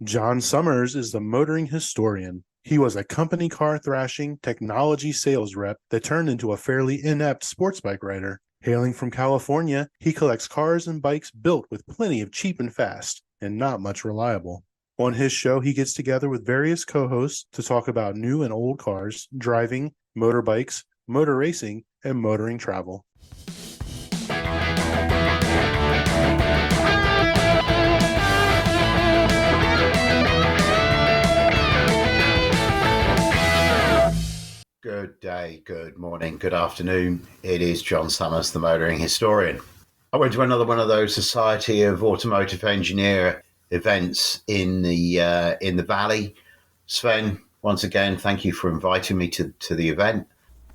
John Summers is the motoring historian. He was a company car thrashing technology sales rep that turned into a fairly inept sports bike rider. Hailing from California, he collects cars and bikes built with plenty of cheap and fast, and not much reliable. On his show, he gets together with various co hosts to talk about new and old cars, driving, motorbikes, motor racing, and motoring travel. Good day, good morning, good afternoon. It is John Summers, the motoring historian. I went to another one of those Society of Automotive Engineer events in the Valley. Sven, once again, thank you for inviting me to the event.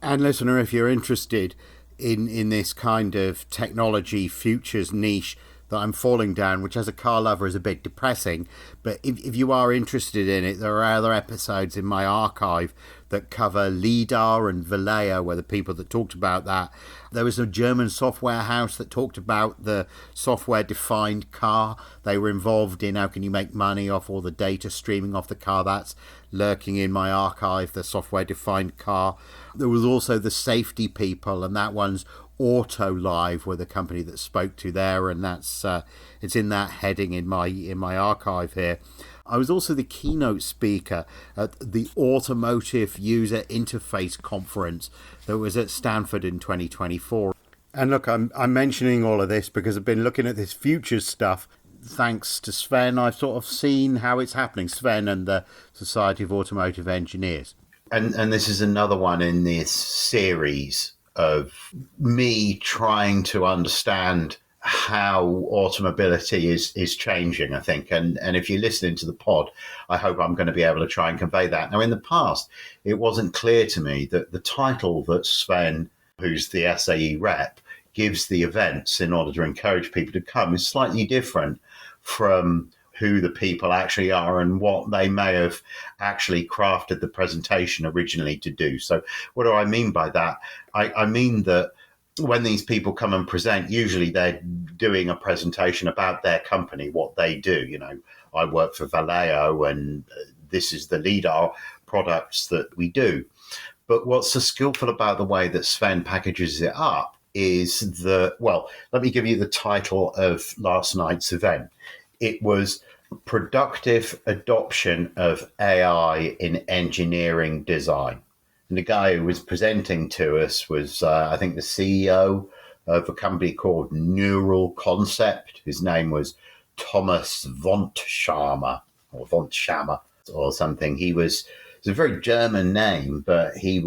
And listener, if you're interested in this kind of technology futures niche that I'm falling down, which as a car lover is a bit depressing, but if you are interested in it, there are other episodes in my archive that cover LIDAR and Vallejo, were the people that talked about that. There was a German software house that talked about the software-defined car. They were involved in how can you make money off all the data streaming off the car. That's lurking in my archive, the software-defined car. There was also the safety people, and that one's Auto Live were the company that spoke to there, and that's it's in that heading in my archive here. I was also the keynote speaker at the Automotive User Interface Conference that was at Stanford in 2024. And look, I'm mentioning all of this because I've been looking at this futures stuff. Thanks to Sven, I've sort of seen how it's happening. Sven and the Society of Automotive Engineers. And this is another one in this series of me trying to understand how automobility is changing, I think. And if you're listening to the pod, I hope I'm going to be able to try and convey that. Now, in the past, it wasn't clear to me that the title that Sven, who's the SAE rep, gives the events in order to encourage people to come is slightly different from who the people actually are and what they may have actually crafted the presentation originally to do. So what do I mean by that? I mean that when these people come and present, usually they're doing a presentation about their company, what they do. You know, I work for Vallejo and this is the LIDAR products that we do. But what's so skillful about the way that Sven packages it up is that, well, let me give you the title of last night's event. It was Productive Adoption of AI in Engineering Design. And the guy who was presenting to us was, I think, the CEO of a company called Neural Concept. His name was Thomas Vontshammer or something. It's a very German name, but he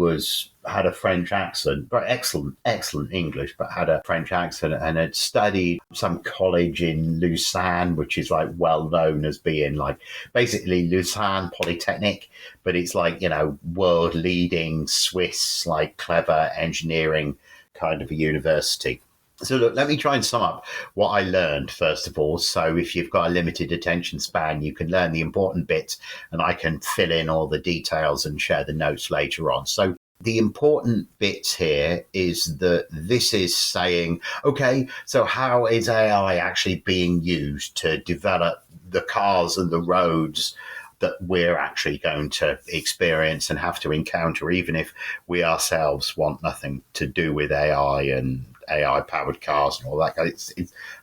had a French accent, but excellent English, but had a French accent and had studied some college in Lausanne, which is like well known as being like basically Lausanne Polytechnic, but it's like, you know, world leading Swiss, like clever engineering kind of a university. So look, let me try and sum up what I learned, first of all. So if you've got a limited attention span, you can learn the important bits and I can fill in all the details and share the notes later on. So the important bits here is that this is saying, okay, so how is AI actually being used to develop the cars and the roads that we're actually going to experience and have to encounter, even if we ourselves want nothing to do with AI and AI-powered cars and all that. It's,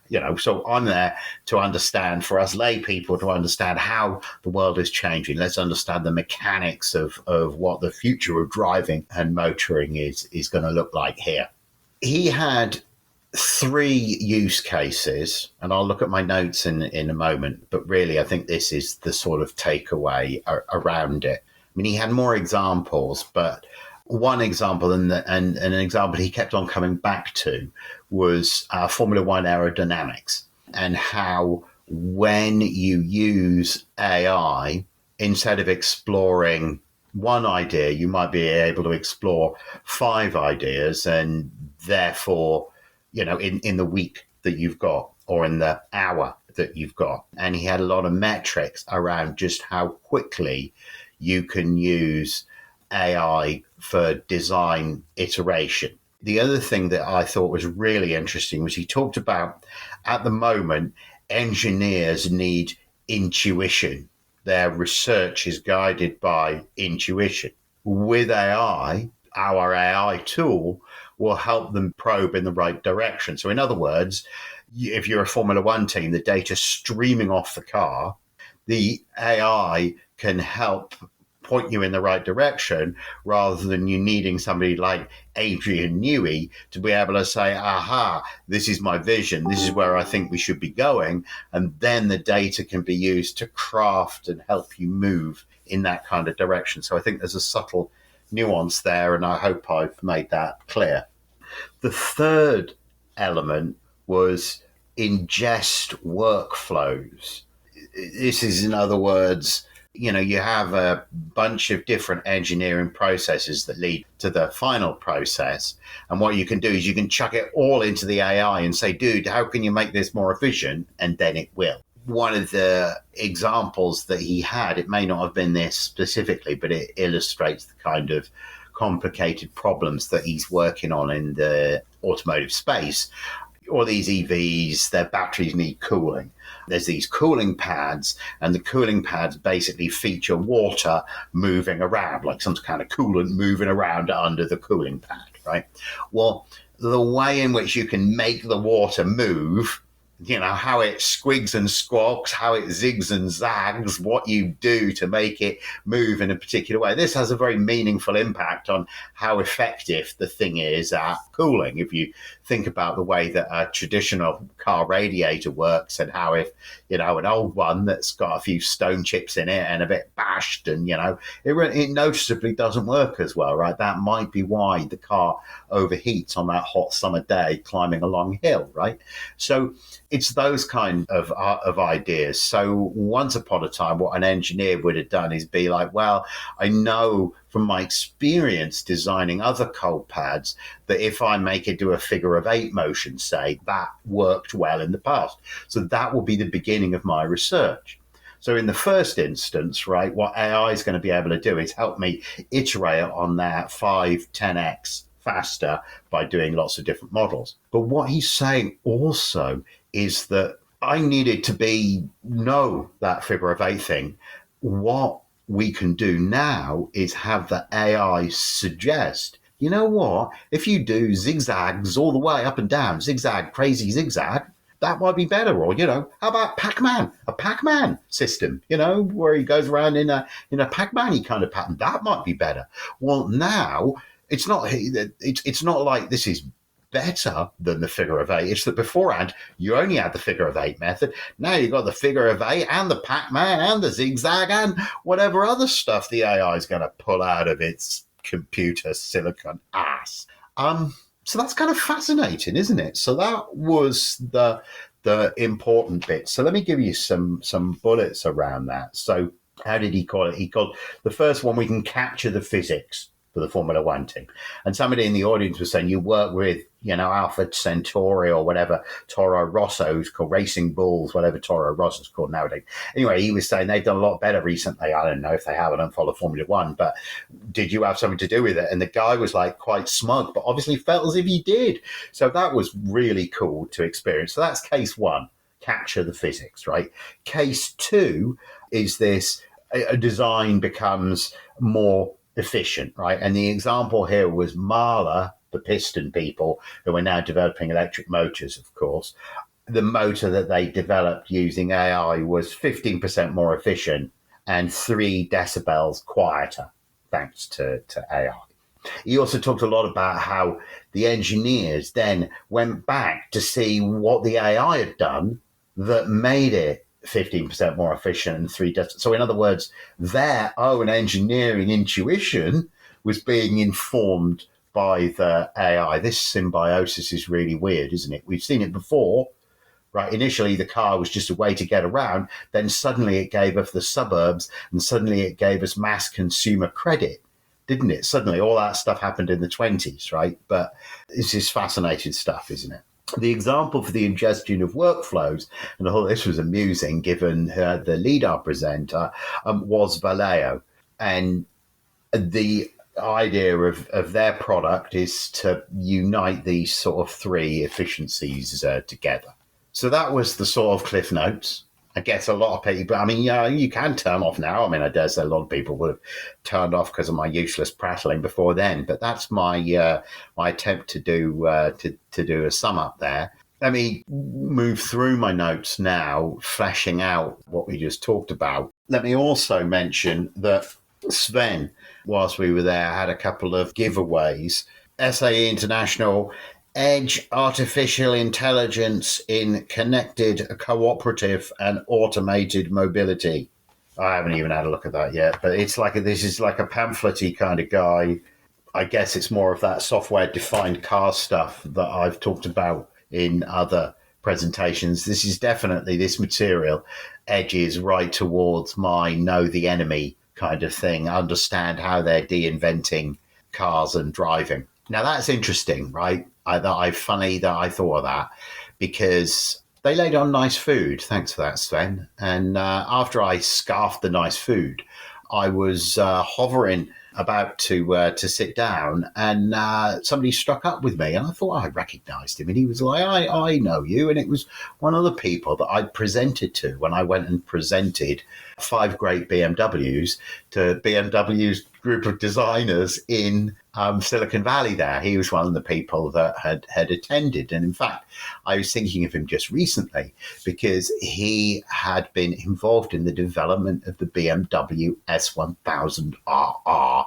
you know, so I'm there to understand, for us lay people, to understand how the world is changing. Let's understand the mechanics of what the future of driving and motoring is going to look like here. He had 3 use cases, and I'll look at my notes in a moment, but really I think this is the sort of takeaway around it. I mean, he had more examples, but one example and an example he kept on coming back to was Formula One aerodynamics, and how when you use AI, instead of exploring one idea, you might be able to explore 5 ideas, and therefore, you know, in the week that you've got or in the hour that you've got. And he had a lot of metrics around just how quickly you can use AI for design iteration. The other thing that I thought was really interesting was he talked about, at the moment, engineers need intuition their research is guided by intuition. With AI, our AI tool will help them probe in the right direction. So in other words, if you're a Formula One team, the data streaming off the car, the AI can help point you in the right direction rather than you needing somebody like Adrian Newey to be able to say, aha, this is my vision, this is where I think we should be going. And then the data can be used to craft and help you move in that kind of direction. So I think there's a subtle nuance there, and I hope I've made that clear. The third element was ingest workflows. This is, in other words, you have a bunch of different engineering processes that lead to the final process. And what you can do is you can chuck it all into the AI and say, dude, how can you make this more efficient? And then it will. One of the examples that he had, it may not have been this specifically, but it illustrates the kind of complicated problems that he's working on in the automotive space. All these EVs, their batteries need cooling. There's these cooling pads, and the cooling pads basically feature water moving around, like some kind of coolant moving around under the cooling pad, right? Well, the way in which you can make the water move, how it squigs and squawks, how it zigs and zags, what you do to make it move in a particular way. This has a very meaningful impact on how effective the thing is at cooling. If you think about the way that a traditional car radiator works, and how if, an old one that's got a few stone chips in it and a bit bashed and, it noticeably doesn't work as well, right? That might be why the car overheats on that hot summer day climbing a long hill, right? So it's those kind of ideas. So once upon a time, what an engineer would have done is be like, well, I know from my experience designing other cold pads that if I make it do a figure-of-8 motion, say, that worked well in the past. So that will be the beginning of my research. So in the first instance, right, what AI is going to be able to do is help me iterate on that 5-10x faster by doing lots of different models. But what he's saying also is that I needed to know that figure-of-8 thing. What we can do now is have the AI suggest, you know what, if you do zigzags all the way up and down, zigzag, crazy zigzag, that might be better. Or, how about Pac-Man, a Pac-Man system, where he goes around in a Pac-Man-y kind of pattern, that might be better. Well, now it's not like this is better than the figure-of-8. It's that beforehand you only had the figure-of-8 method. Now you've got the figure-of-8 and the Pac-Man and the zigzag and whatever other stuff the AI is going to pull out of its computer silicon ass. So that's kind of fascinating, isn't it? So that was the important bit. So let me give you some bullets around that. So how did he call it? He called the first one, we can capture the physics for the Formula One team. And somebody in the audience was saying, you work with, Alpha Centauri or whatever Toro Rosso's called, Racing Bulls, whatever Toro Rosso's called nowadays. Anyway, he was saying they've done a lot better recently. I don't know if they have, I don't follow Formula One, but did you have something to do with it? And the guy was like quite smug, but obviously felt as if he did. So that was really cool to experience. So that's case one, capture the physics, right? Case two is this, a design becomes more efficient, right? And the example here was Mahler, the piston people, who are now developing electric motors, of course. The motor that they developed using AI was 15% more efficient and 3 decibels quieter, thanks to AI. He also talked a lot about how the engineers then went back to see what the AI had done that made it 15% more efficient and 3 decibels. So in other words, their own engineering intuition was being informed by the AI. This symbiosis is really weird, isn't it? We've seen it before, right? Initially, the car was just a way to get around. Then suddenly it gave us the suburbs, and suddenly it gave us mass consumer credit, didn't it? Suddenly all that stuff happened in the 20s, right? But this is fascinating stuff, isn't it? The example for the ingestion of workflows, and I thought this was amusing given the LIDAR presenter, was Vallejo. And the idea of their product is to unite these sort of 3 efficiencies together. So that was the sort of cliff notes. I guess a lot of people, I mean, yeah, you can turn off now. I mean, I dare say a lot of people would have turned off because of my useless prattling before then. But that's my my attempt to do to do a sum up there. Let me move through my notes now, fleshing out what we just talked about. Let me also mention that Sven, whilst we were there, had a couple of giveaways. SAE International Edge Artificial Intelligence in Connected, Cooperative and Automated Mobility. I haven't even had a look at that yet, but it's like this is like a pamphlet-y kind of guy. I guess it's more of that software-defined car stuff that I've talked about in other presentations. This is definitely, this material edges right towards my know the enemy kind of thing, understand how they're de-inventing cars and driving. Now that's interesting, right? Funny that I thought of that, because they laid on nice food. Thanks for that, Sven. And after I scarfed the nice food, I was hovering about to sit down, and somebody struck up with me, and I thought I recognized him, and he was like, I know you. And it was one of the people that I presented to when I went and presented 5 great BMWs to BMW's group of designers in Silicon Valley there. He was one of the people that had attended. And in fact, I was thinking of him just recently because he had been involved in the development of the BMW S1000RR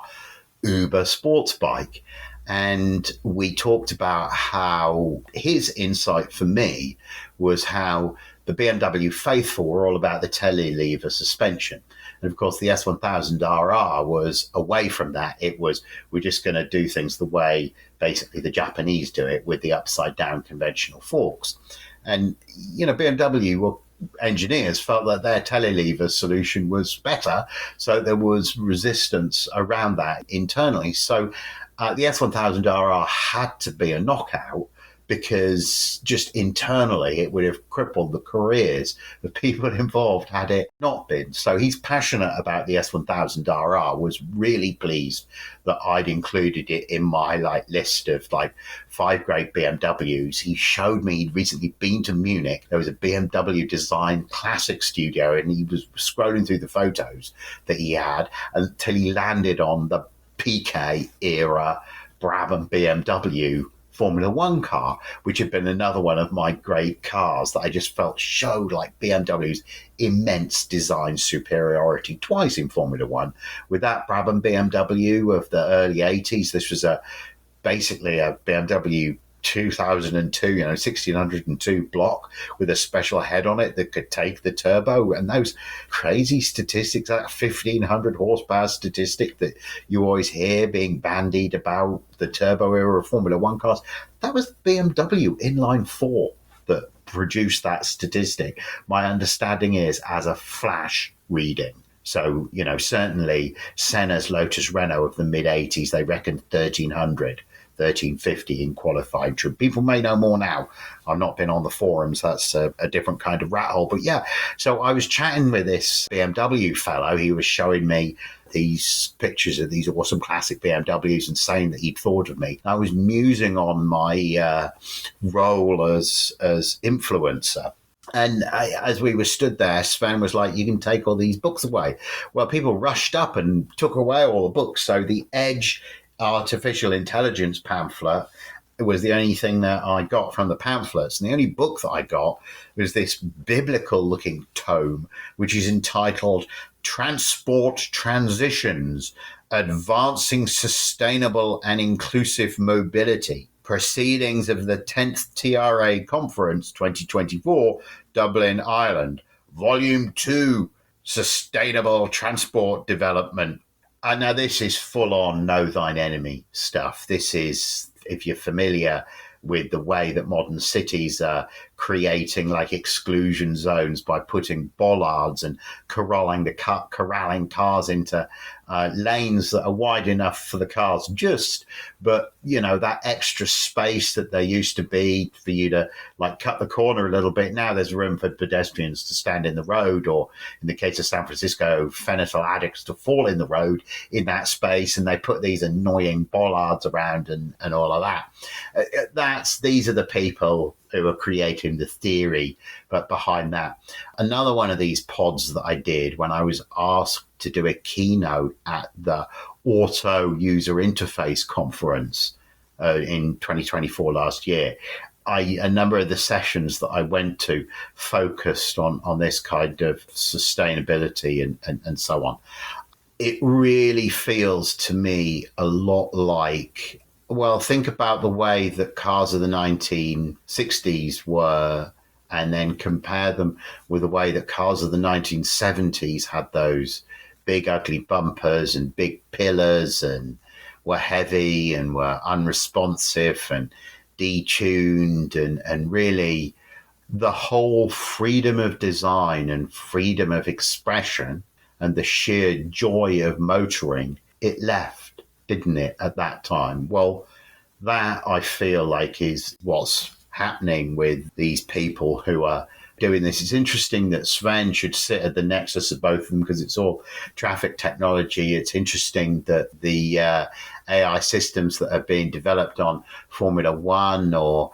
Uber sports bike. And we talked about how his insight for me was how the BMW faithful were all about the telelever suspension. And of course, the S1000RR was away from that. It was, we're just going to do things the way basically the Japanese do it, with the upside down conventional forks. And, you know, BMW engineers felt that their telelever solution was better. So there was resistance around that internally. So the S1000RR had to be a knockout, because just internally it would have crippled the careers of people involved had it not been. So he's passionate about the S1000RR, was really pleased that I'd included it in my list of 5 great BMWs. He showed me he'd recently been to Munich. There was a BMW Design classic studio, and he was scrolling through the photos that he had until he landed on the PK era Brabham BMW Formula One car, which had been another one of my great cars that I just felt showed like BMW's immense design superiority twice in Formula One. With that Brabham BMW of the early 80s, this was basically a BMW 2002, 1602 block with a special head on it that could take the turbo, and those crazy statistics, that 1500 horsepower statistic that you always hear being bandied about the turbo era of Formula One cars, that was BMW inline 4 that produced that statistic. My understanding is as a flash reading. So, certainly Senna's Lotus Renault of the mid 80s, they reckoned 1350 in qualified trim. People may know more now. I've not been on the forums. That's a different kind of rat hole. But yeah, so I was chatting with this BMW fellow. He was showing me these pictures of these awesome classic BMWs and saying that he'd thought of me. I was musing on my role as influencer. And as we were stood there, Sven was like, you can take all these books away. Well, people rushed up and took away all the books. So the Edge Artificial Intelligence pamphlet was the only thing that I got from the pamphlets. And the only book that I got was this biblical looking tome, which is entitled Transport Transitions, Advancing Sustainable and Inclusive Mobility, Proceedings of the 10th TRA Conference 2024, Dublin, Ireland, Volume 2, Sustainable Transport Development. Now, this is full-on know thine enemy stuff. This is, if you're familiar with the way that modern cities are creating exclusion zones by putting bollards and corralling cars into lanes that are wide enough for the cars but that extra space that there used to be for you to cut the corner a little bit. Now there's room for pedestrians to stand in the road, or in the case of San Francisco, fentanyl addicts to fall in the road in that space, and they put these annoying bollards around and all of that. These are the people who are creating the theory, but behind that. Another one of these pods that I did when I was asked to do a keynote at the Auto User Interface Conference in 2024 last year. A number of the sessions that I went to focused on this kind of sustainability and so on. It really feels to me a lot like, well, think about the way that cars of the 1960s were, and then compare them with the way that cars of the 1970s had those big ugly bumpers and big pillars and were heavy and were unresponsive and detuned, and really the whole freedom of design and freedom of expression and the sheer joy of motoring, it left, didn't it, at that time? Well, that I feel like is what's happening with these people who are doing this. It's interesting that Sven should sit at the nexus of both of them because it's all traffic technology. It's interesting that the AI systems that are being developed on Formula One, or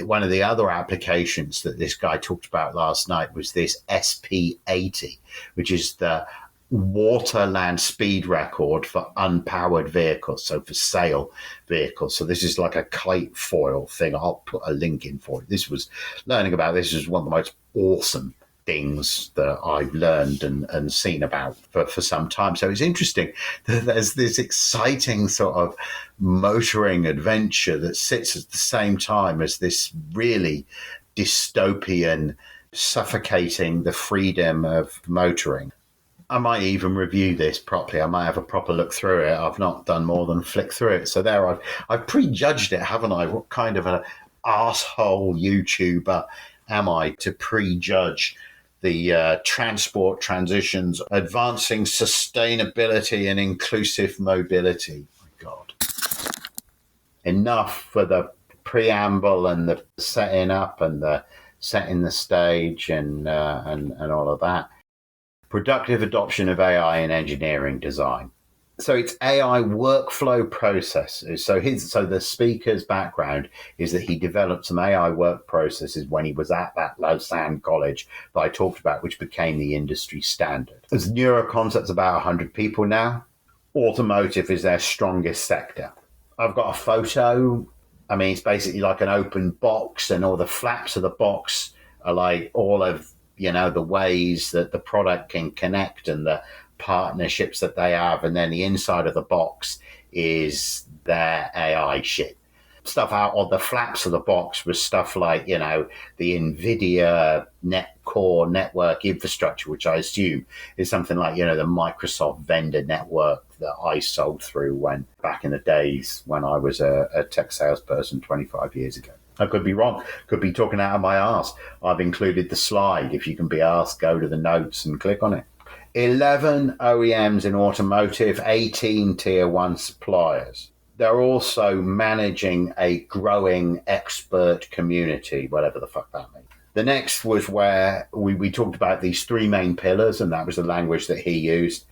one of the other applications that this guy talked about last night was this SP80, which is the water land speed record for unpowered vehicles, so for sail vehicles. So this is like a kite foil thing. I'll put a link in for it. This was learning about this is one of the most awesome things that I've learned and seen about for some time. So it's interesting that there's this exciting sort of motoring adventure that sits at the same time as this really dystopian, suffocating the freedom of motoring. I might even review this properly. I might have a proper look through it. I've not done more than flick through it. So there, I've prejudged it, haven't I? What kind of an arsehole YouTuber am I to prejudge the transport transitions, advancing sustainability and inclusive mobility? My God. Enough for the preamble and the setting up and the setting the stage and all of that. Productive adoption of AI in engineering design. So it's AI workflow processes. So the speaker's background is that he developed some AI work processes when he was at that Lausanne college that I talked about, which became the industry standard. As Neuroconcept's about 100 people now. Automotive is their strongest sector. I've got a photo. I mean, it's basically like an open box, and all the flaps of the box are like all of the ways that the product can connect and the partnerships that they have. And then the inside of the box is their AI shit. Stuff out on the flaps of the box was stuff like, the NVIDIA core network infrastructure, which I assume is something like, the Microsoft vendor network that I sold through back in the days when I was a tech salesperson 25 years ago. I could be wrong. Could be talking out of my arse. I've included the slide. If you can be asked, go to the notes and click on it. 11 OEMs in automotive, 18 tier one suppliers. They're also managing a growing expert community, whatever the fuck that means. The next was where we talked about these three main pillars, and that was the language that he used.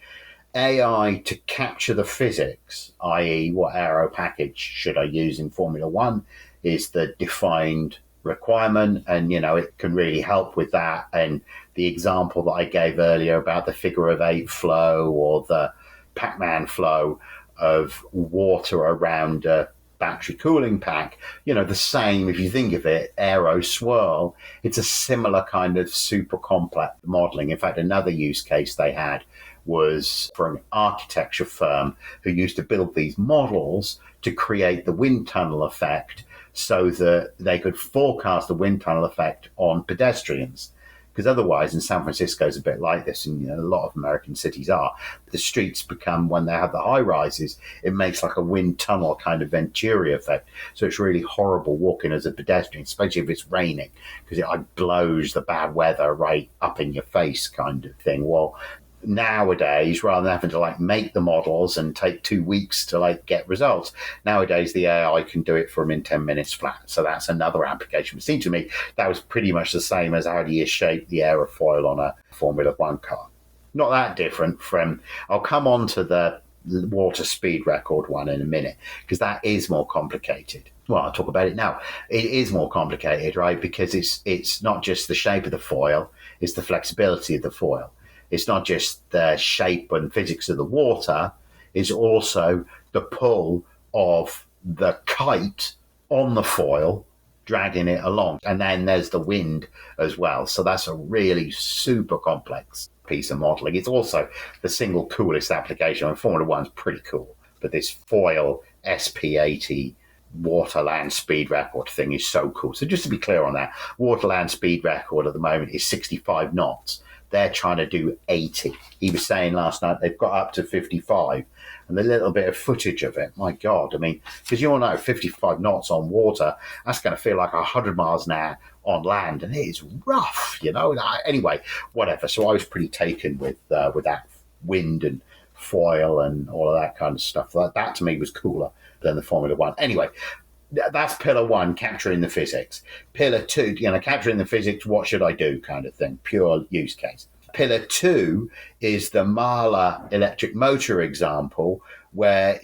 AI to capture the physics, i.e. what aero package should I use in Formula One, is the defined requirement, and it can really help with that. And the example that I gave earlier about the figure of eight flow or the Pac-Man flow of water around a battery cooling pack, the same, if you think of it, aero swirl, it's a similar kind of super complex modeling. In fact, another use case they had was for an architecture firm who used to build these models to create the wind tunnel effect, so that they could forecast the wind tunnel effect on pedestrians. Because otherwise, and San Francisco is a bit like this, and a lot of American cities are, the streets become, when they have the high rises, it makes like a wind tunnel kind of Venturi effect. So it's really horrible walking as a pedestrian, especially if it's raining, because it blows the bad weather right up in your face kind of thing. Well, nowadays, rather than having to make the models and take 2 weeks to get results, nowadays the AI can do it for them in 10 minutes flat. So that's another application. It seemed to me that was pretty much the same as how do you shape the aerofoil on a Formula One car. Not that different from, I'll come on to the water speed record one in a minute, because that is more complicated. Well, I'll talk about it now. It is more complicated, right? Because it's not just the shape of the foil, it's the flexibility of the foil. It's not just the shape and physics of the water, it's also the pull of the kite on the foil, dragging it along. And then there's the wind as well. So that's a really super complex piece of modeling. It's also the single coolest application. I mean, Formula One's pretty cool, but this foil SP80 water land speed record thing is so cool. So just to be clear on that, water land speed record at the moment is 65 knots. They're trying to do 80. He was saying last night they've got up to 55. And the little bit of footage of it, my God, I mean, because you all know 55 knots on water, that's going to feel like 100 miles an hour on land, and it is rough, you know. Anyway, whatever. So I was pretty taken with that wind and foil and all of that kind of stuff. That to me was cooler than the Formula One. Anyway, that's pillar one, capturing the physics. Pillar two, capturing the physics, what should I do kind of thing, pure use case. Pillar two is the Mahler electric motor example, where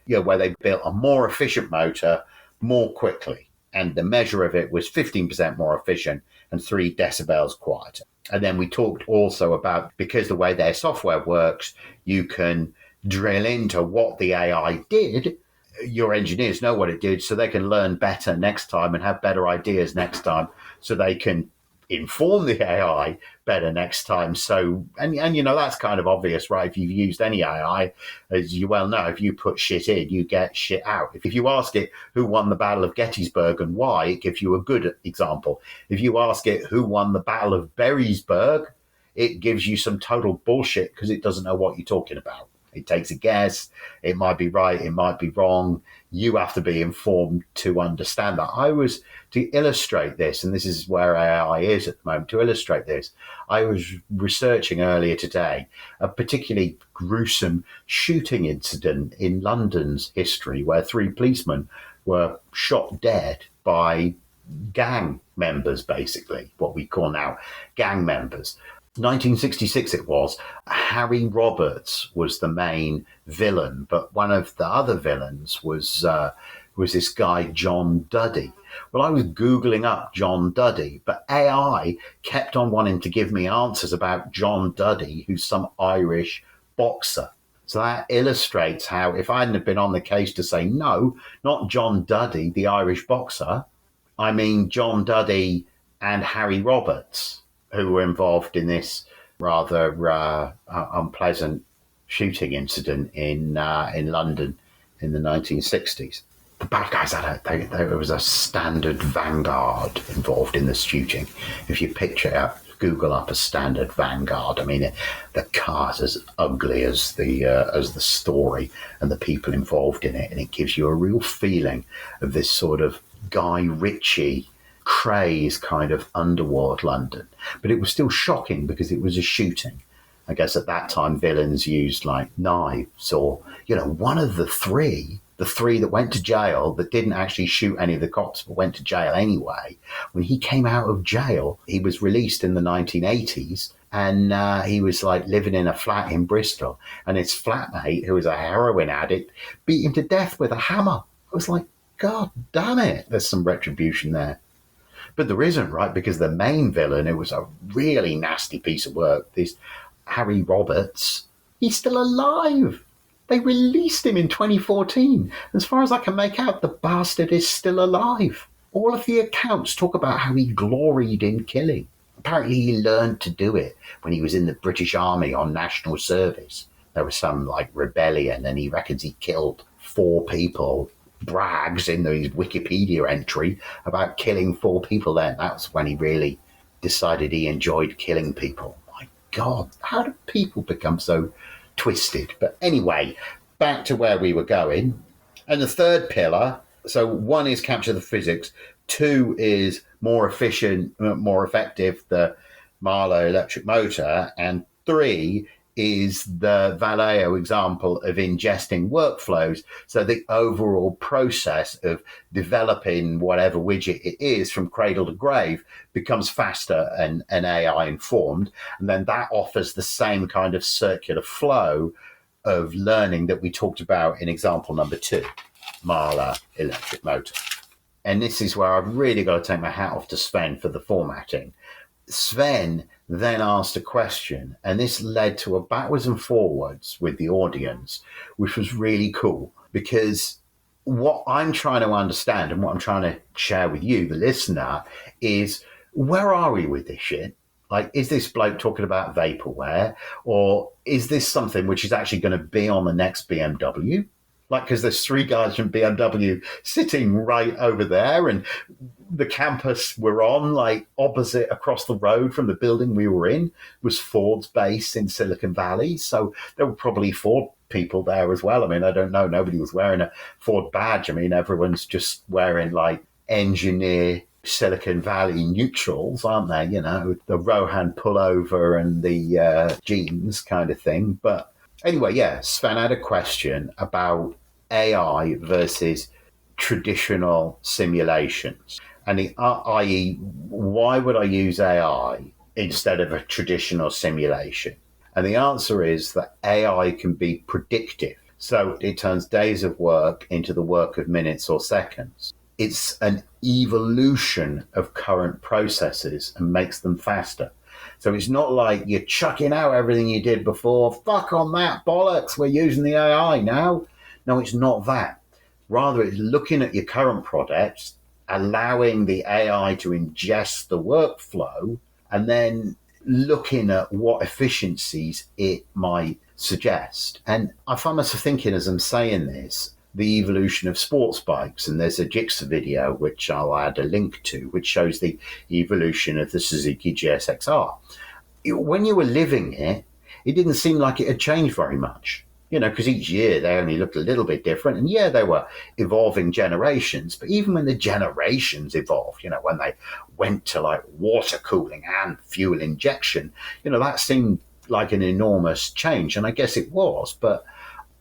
where they built a more efficient motor more quickly. And the measure of it was 15% more efficient and 3 decibels quieter. And then we talked also about, because the way their software works, you can drill into what the AI did. Your engineers know what it did, so they can learn better next time and have better ideas next time, so they can inform the AI better next time. So, and that's kind of obvious, right? If you've used any AI, as you well know, if you put shit in, you get shit out. If you ask it who won the Battle of Gettysburg and why, it gives you a good example. If you ask it who won the Battle of Berrysburg, it gives you some total bullshit because it doesn't know what you're talking about. It takes a guess. It might be right. It might be wrong. You have to be informed to understand that. To illustrate this, and this is where AI is at the moment, to illustrate this, I was researching earlier today a particularly gruesome shooting incident in London's history where 3 policemen were shot dead by gang members, basically, what we call now gang members. 1966 it was. Harry Roberts was the main villain, but one of the other villains was this guy John Duddy. Well, I was Googling up John Duddy, but AI kept on wanting to give me answers about John Duddy, who's some Irish boxer. So that illustrates how, if I hadn't have been on the case to say, no, not John Duddy, the Irish boxer, I mean John Duddy and Harry Roberts, who were involved in this rather unpleasant shooting incident in London in the 1960s. The bad guys there was a standard Vanguard involved in the shooting. If you picture it, Google up a standard Vanguard. I mean, the car's as ugly as the story and the people involved in it, and it gives you a real feeling of this sort of Guy Ritchie craze kind of underworld London. But it was still shocking because it was a shooting. I guess at that time villains used like knives, or one of the three that went to jail, that didn't actually shoot any of the cops but went to jail anyway. When he came out of jail, he was released in the 1980s, and he was like living in a flat in Bristol, and his flatmate, who was a heroin addict, beat him to death with a hammer. I was like, God damn it, there's some retribution there. But there isn't, right? Because the main villain, it was a really nasty piece of work, this Harry Roberts, he's still alive. They released him in 2014. As far as I can make out, the bastard is still alive. All of the accounts talk about how he gloried in killing. Apparently he learned to do it when he was in the British Army on national service. There was some rebellion, and he reckons he killed 4 people. Brags in his Wikipedia entry about killing 4 people then. That's when he really decided he enjoyed killing people. My God, how do people become so twisted? But anyway, back to where we were going. And the third pillar, so 1 is capture the physics, 2 is more efficient, more effective, the Mahler electric motor, and 3 is the Vallejo example of ingesting workflows. So the overall process of developing whatever widget it is from cradle to grave becomes faster and AI informed. And then that offers the same kind of circular flow of learning that we talked about in example number 2, Mahler electric motor. And this is where I've really got to take my hat off to Sven for the formatting. Sven then asked a question, and this led to a backwards and forwards with the audience, which was really cool, because what I'm trying to understand and what I'm trying to share with you, the listener, is where are we with this shit? Like, is this bloke talking about vaporware, or is this something which is actually going to be on the next BMW? Like, because there's 3 guys from BMW sitting right over there, and the campus we're on, like opposite across the road from the building we were in, was Ford's base in Silicon Valley. So there were probably Ford people there as well. I mean, I don't know. Nobody was wearing a Ford badge. I mean, everyone's just wearing like engineer Silicon Valley neutrals, aren't they? You know, the Rohan pullover and the jeans kind of thing. But anyway, yeah, Sven had a question about AI versus traditional simulations. And i.e., why would I use AI instead of a traditional simulation? And the answer is that AI can be predictive. So it turns days of work into the work of minutes or seconds. It's an evolution of current processes and makes them faster. So it's not like you're chucking out everything you did before. Fuck on that, bollocks, we're using the AI now. No, it's not that. Rather, it's looking at your current products, allowing the AI to ingest the workflow, and then looking at what efficiencies it might suggest. And I find myself thinking as I'm saying this, the evolution of sports bikes. And there's a Jigsaw video, which I'll add a link to, which shows the evolution of the Suzuki GSXR. When you were living it, it didn't seem like it had changed very much. You know, because each year they only looked a little bit different. And yeah, they were evolving generations. But even when the generations evolved, you know, when they went to like water cooling and fuel injection, you know, that seemed like an enormous change. And I guess it was, but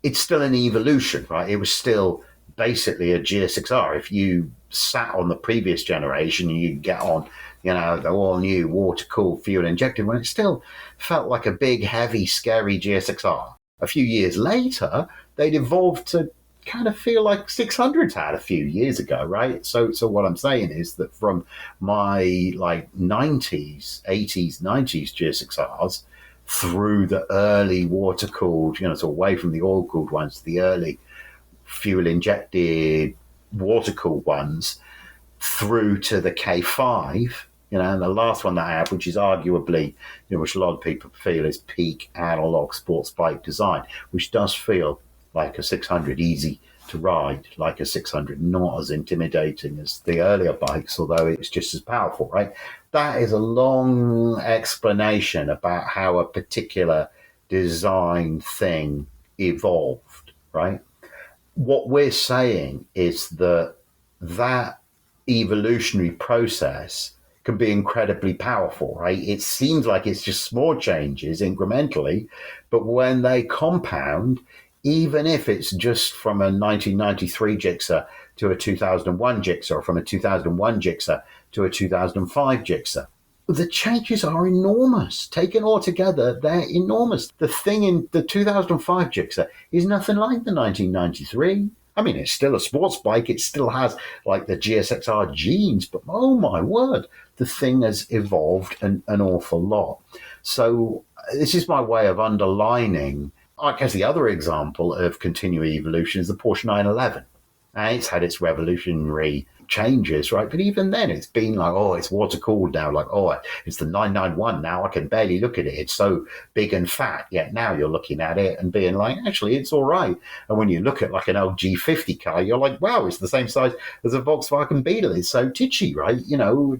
it's still an evolution, right? It was still basically a GSXR. If you sat on the previous generation and you get on, you know, the all new water cooled fuel injected one, it still felt like a big, heavy, scary GSXR. A few years later, they'd evolved to kind of feel like 600s had a few years ago, right? So what I'm saying is that from my like 90s, 80s, 90s GSXRs through the early water-cooled, you know, so away from the oil-cooled ones, the early fuel-injected water-cooled ones, through to the K5, you know, and the last one that I have, which is arguably, you know, which a lot of people feel is peak analog sports bike design, which does feel like a 600 easy to ride, like a 600 not as intimidating as the earlier bikes, although it's just as powerful, right? That is a long explanation about how a particular design thing evolved, right? What we're saying is that that evolutionary process can be incredibly powerful, right? It seems like it's just small changes incrementally, but when they compound, even if it's just from a 1993 Jigsaw to a 2001 Jigsaw, or from a 2001 Jigsaw to a 2005 Jigsaw, the changes are enormous. Taken all together, they're enormous. The thing in the 2005 Jigsaw is nothing like the 1993. I mean, it's still a sports bike. It still has like the GSXR genes, but oh my word, the thing has evolved an awful lot. So this is my way of underlining, I guess the other example of continuing evolution is the Porsche 911. And it's had its revolutionary changes, right? But even then, it's been like, oh, it's water cooled now. Like, oh, it's the 991 now. I can barely look at it. It's so big and fat. Yet now you're looking at it and being like, actually, it's all right. And when you look at like an old G50 car, you're like, wow, it's the same size as a Volkswagen Beetle. It's so titchy, right? You know,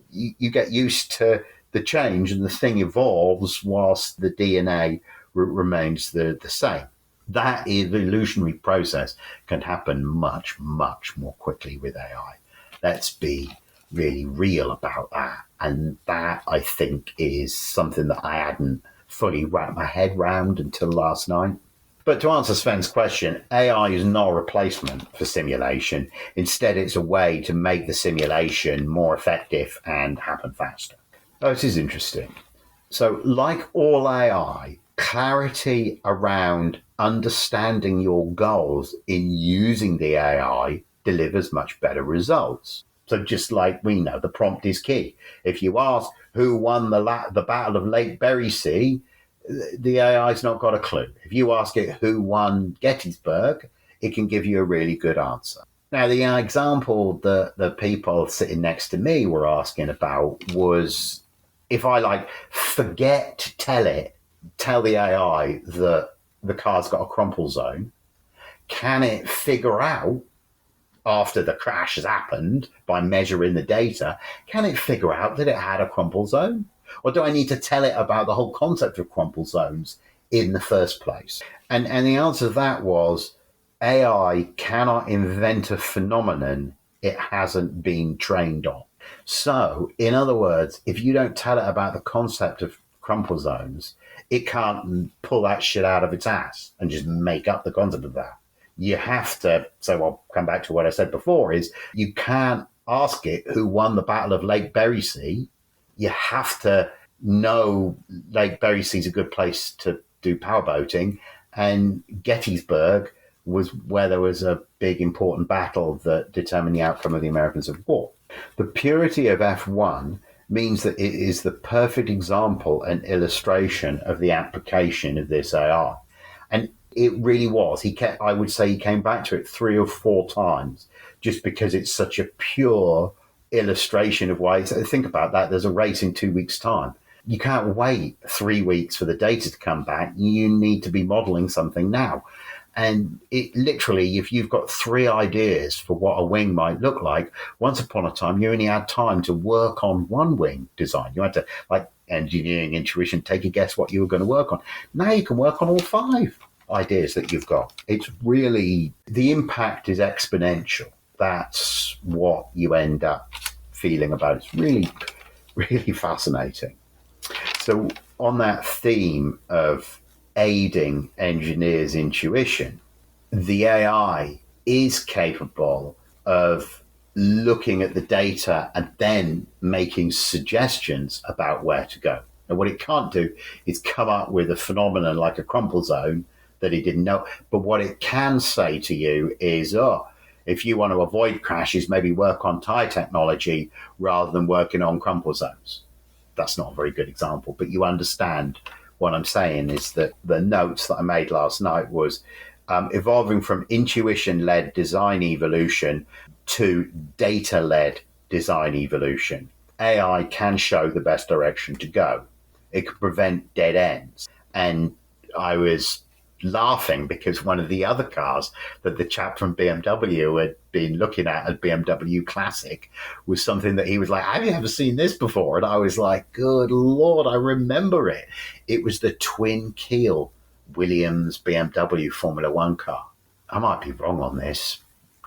you get used to the change and the thing evolves whilst the DNA remains the same. That evolutionary process can happen much, much more quickly with AI. Let's be really real about that. And that, I think, is something that I hadn't fully wrapped my head around until last night. But to answer Sven's question, AI is not a replacement for simulation. Instead, it's a way to make the simulation more effective and happen faster. Oh, this is interesting. So like all AI, clarity around understanding your goals in using the AI delivers much better results. So just like we know, the prompt is key. If you ask who won the Battle of Lake Berry, the AI's not got a clue. If you ask it who won Gettysburg, it can give you a really good answer. Now, the example that the people sitting next to me were asking about was, if I forget to tell the AI that the car's got a crumple zone, can it figure out, after the crash has happened, by measuring the data, can it figure out that it had a crumple zone? Or do I need to tell it about the whole concept of crumple zones in the first place? And the answer to that was, AI cannot invent a phenomenon it hasn't been trained on. So, in other words, if you don't tell it about the concept of crumple zones, it can't pull that shit out of its ass and just make up the concept of that. You have to, so I'll come back to what I said before, is you can't ask it who won the Battle of Lake Berry. You have to know Lake Berry is a good place to do powerboating, and Gettysburg was where there was a big important battle that determined the outcome of the American Civil War. The purity of F1 means that it is the perfect example and illustration of the application of this AI. And it really was. I would say he came back to it 3 or 4 times just because it's such a pure illustration of why. So think about that. There's a race in 2 weeks' time. You can't wait 3 weeks for the data to come back. You need to be modeling something now. And it literally, if you've got 3 ideas for what a wing might look like, once upon a time, you only had time to work on one wing design. You had to, like engineering intuition, take a guess what you were going to work on. Now you can work on all 5 ideas that you've got. It's really, the impact is exponential. That's what you end up feeling about. It's really, really fascinating. So on that theme of aiding engineers' intuition, the AI is capable of looking at the data and then making suggestions about where to go. And what it can't do is come up with a phenomenon like a crumple zone that it didn't know. But what it can say to you is, if you want to avoid crashes, maybe work on tire technology rather than working on crumple zones. That's not a very good example, but you understand what I'm saying is that the notes that I made last night was evolving from intuition-led design evolution to data-led design evolution. AI can show the best direction to go. It can prevent dead ends. And I was laughing because one of the other cars that the chap from BMW had been looking at BMW Classic was something that he was like, have you ever seen this before? And I was like, good Lord, I remember it. It was the twin keel Williams BMW Formula One car. I might be wrong on this.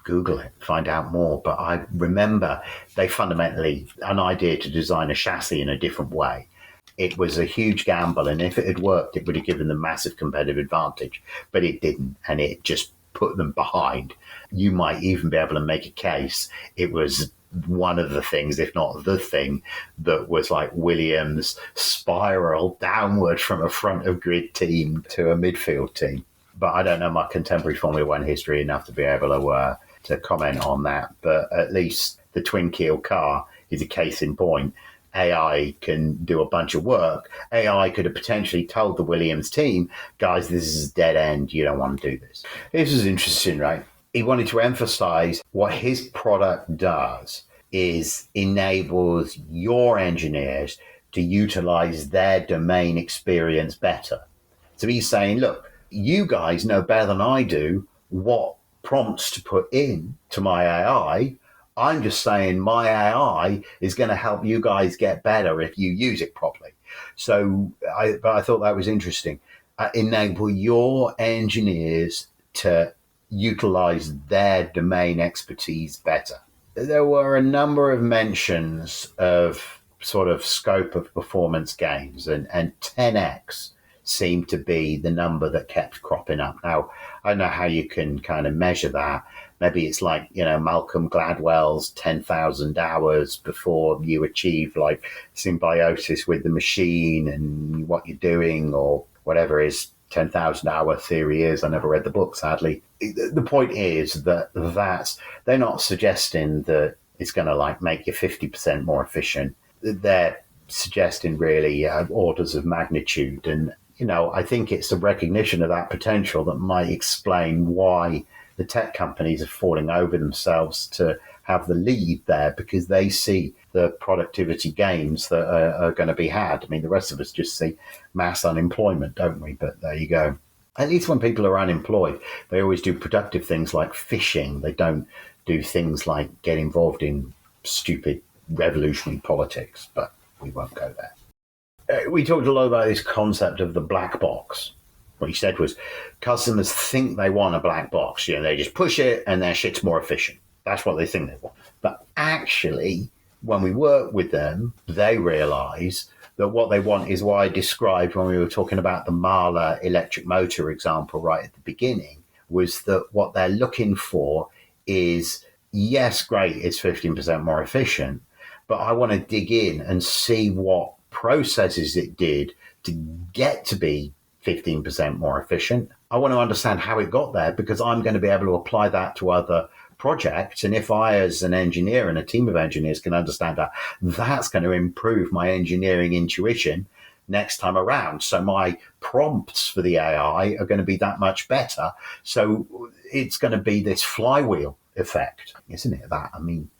Google it, find out more. But I remember they fundamentally an idea to design a chassis in a different way. It was a huge gamble, and if it had worked, it would have given them massive competitive advantage. But it didn't, and it just put them behind. You might even be able to make a case it was one of the things, if not the thing, that was like Williams' spiral downward from a front of grid team to a midfield team. But I don't know my contemporary Formula One history enough to be able to comment on that. But at least the twin keel car is a case in point. AI can do a bunch of work. AI could have potentially told the Williams team, guys, this is a dead end. You don't want to do this. This is interesting, right? He wanted to emphasize what his product does is enables your engineers to utilize their domain experience better. So he's saying, look, you guys know better than I do what prompts to put in to my AI. I'm just saying my AI is going to help you guys get better if you use it properly. So I thought that was interesting. Enable your engineers to utilize their domain expertise better. There were a number of mentions of sort of scope of performance gains, and 10x seemed to be the number that kept cropping up. Now, I don't know how you can kind of measure that. Maybe it's like, Malcolm Gladwell's 10,000 hours before you achieve like symbiosis with the machine and what you're doing or whatever is 10,000 hour theory is. I never read the book, sadly. The point is that they're not suggesting that it's going to like make you 50% more efficient. They're suggesting really orders of magnitude. And, I think it's the recognition of that potential that might explain why the tech companies are falling over themselves to have the lead there, because they see the productivity gains that are going to be had. I mean, the rest of us just see mass unemployment, don't we? But there you go. At least when people are unemployed, they always do productive things like fishing. They don't do things like get involved in stupid revolutionary politics, but we won't go there. We talked a lot about this concept of the black box. What he said was customers think they want a black box. They just push it and their shit's more efficient. That's what they think they want. But actually, when we work with them, they realize that what they want is what I described when we were talking about the Mahler electric motor example right at the beginning, was that what they're looking for is, yes, great, it's 15% more efficient, but I want to dig in and see what processes it did to get to be 15% more efficient. I want to understand how it got there, because I'm going to be able to apply that to other projects. And if I, as an engineer and a team of engineers, can understand that, that's going to improve my engineering intuition next time around. So my prompts for the AI are going to be that much better. So it's going to be this flywheel effect, isn't it? That, I mean,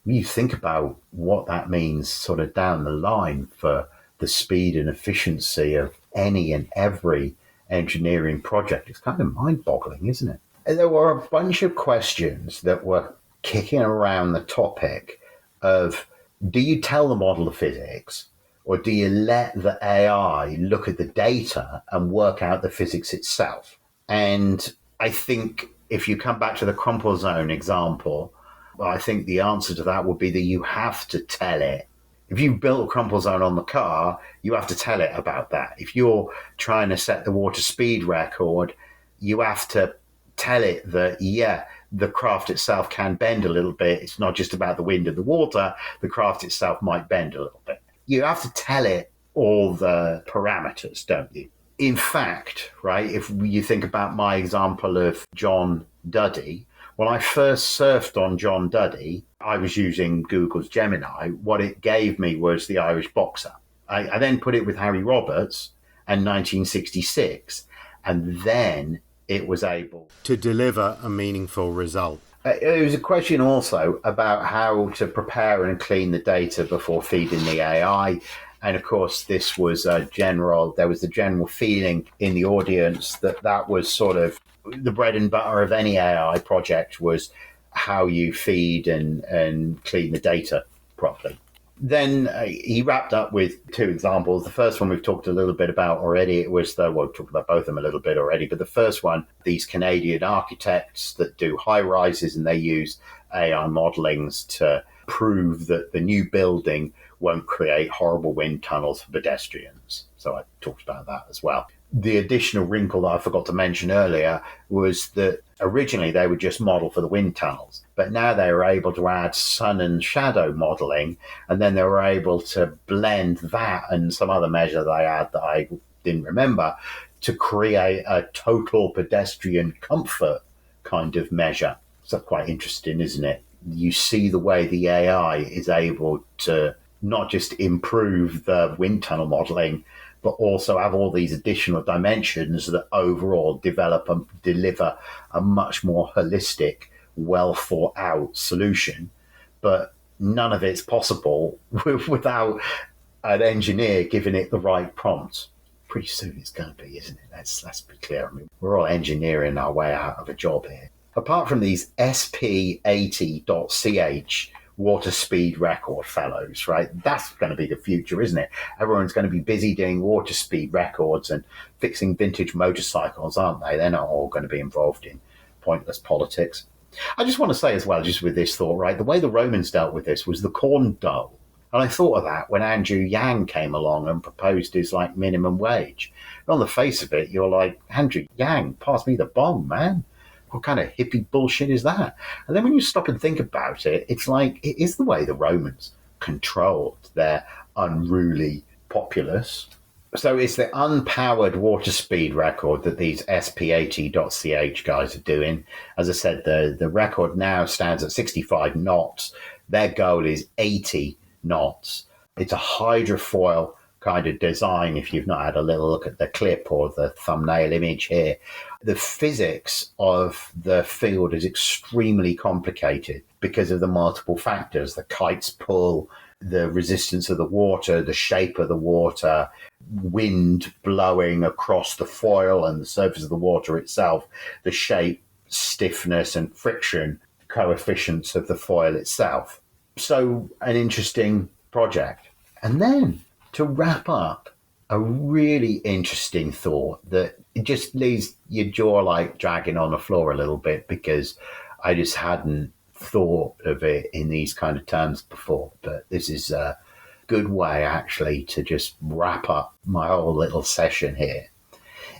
when you think about what that means sort of down the line for the speed and efficiency of any and every engineering project, it's kind of mind-boggling, isn't it? And there were a bunch of questions that were kicking around the topic of, do you tell the model of physics, or do you let the AI look at the data and work out the physics itself? And I think if you come back to the crumple zone example, well, I think the answer to that would be that you have to tell it. If you built a crumple zone on the car, you have to tell it about that. If you're trying to set the water speed record, you have to tell it that, yeah, the craft itself can bend a little bit. It's not just about the wind and the water. The craft itself might bend a little bit. You have to tell it all the parameters, don't you? In fact, right, if you think about my example of John Duddy, when I first surfed on John Duddy, I was using Google's Gemini. What it gave me was the Irish boxer. I then put it with Harry Roberts and 1966, and then it was able to deliver a meaningful result. It was a question also about how to prepare and clean the data before feeding the AI. And of course, there was the general feeling in the audience that was sort of the bread and butter of any AI project, was how you feed and clean the data properly. Then he wrapped up with two examples. The first one we've talked a little bit about already. It was we've talked about both of them a little bit already. But the first one, these Canadian architects that do high rises, and they use AI modelings to prove that the new building won't create horrible wind tunnels for pedestrians. So I talked about that as well. The additional wrinkle that I forgot to mention earlier was that originally they would just model for the wind tunnels, but now they were able to add sun and shadow modeling, and then they were able to blend that and some other measure they had that I didn't remember to create a total pedestrian comfort kind of measure. So quite interesting, isn't it? You see the way the AI is able to not just improve the wind tunnel modeling, but also have all these additional dimensions that overall develop and deliver a much more holistic, well thought out solution. But none of it's possible without an engineer giving it the right prompts. Pretty soon it's going to be, isn't it? Let's be clear. I mean, we're all engineering our way out of a job here. Apart from these SP80.ch water speed record fellows, right? That's going to be the future, isn't it? Everyone's going to be busy doing water speed records and fixing vintage motorcycles, aren't they? They're not all going to be involved in pointless politics. I just want to say as well, just with this thought, right, the way the Romans dealt with this was the corn dole. And I thought of that when Andrew Yang came along and proposed his like minimum wage. And on the face of it, you're like, Andrew Yang, pass me the bomb, man. What kind of hippie bullshit is that? And then when you stop and think about it, it's like, it is the way the Romans controlled their unruly populace. So it's the unpowered water speed record that these SP80.ch guys are doing. As I said, the record now stands at 65 knots. Their goal is 80 knots. It's a hydrofoil kind of design, if you've not had a little look at the clip or the thumbnail image here. The physics of the field is extremely complicated because of the multiple factors. The kite's pull, the resistance of the water, the shape of the water, wind blowing across the foil and the surface of the water itself, the shape, stiffness, and friction coefficients of the foil itself. So an interesting project. And then to wrap up, a really interesting thought that it just leaves your jaw like dragging on the floor a little bit, because I just hadn't thought of it in these kind of terms before. But this is a good way actually to just wrap up my whole little session here.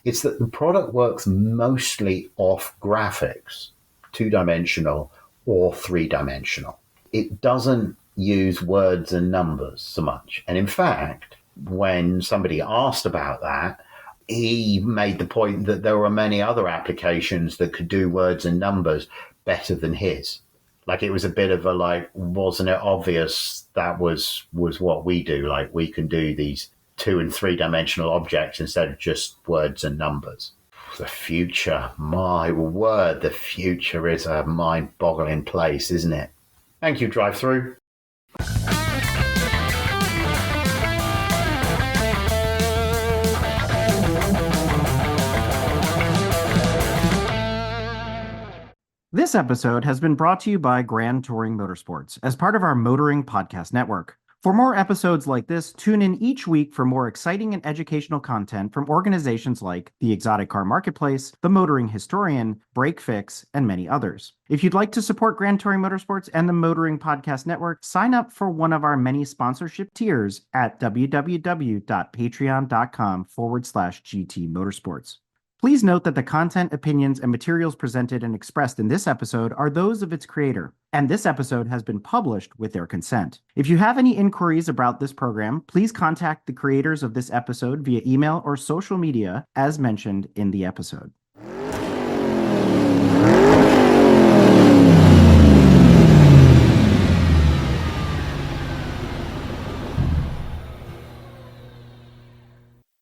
It's that the product works mostly off graphics, 2-dimensional or 3-dimensional. It doesn't use words and numbers so much. And in fact, when somebody asked about that, he made the point that there were many other applications that could do words and numbers better than his. Like, it was a bit of a like, wasn't it obvious that was what we do? Like, we can do these 2- and 3-dimensional objects instead of just words and numbers. The future, my word, the future is a mind-boggling place, isn't it? Thank you, Drive-Thru. This episode has been brought to you by Grand Touring Motorsports as part of our Motoring Podcast Network. For more episodes like this, tune in each week for more exciting and educational content from organizations like the Exotic Car Marketplace, the Motoring Historian, Break Fix, and many others. If you'd like to support Grand Touring Motorsports and the Motoring Podcast Network, sign up for one of our many sponsorship tiers at www.patreon.com/GT Motorsports. Please note that the content, opinions, and materials presented and expressed in this episode are those of its creator, and this episode has been published with their consent. If you have any inquiries about this program, please contact the creators of this episode via email or social media as mentioned in the episode.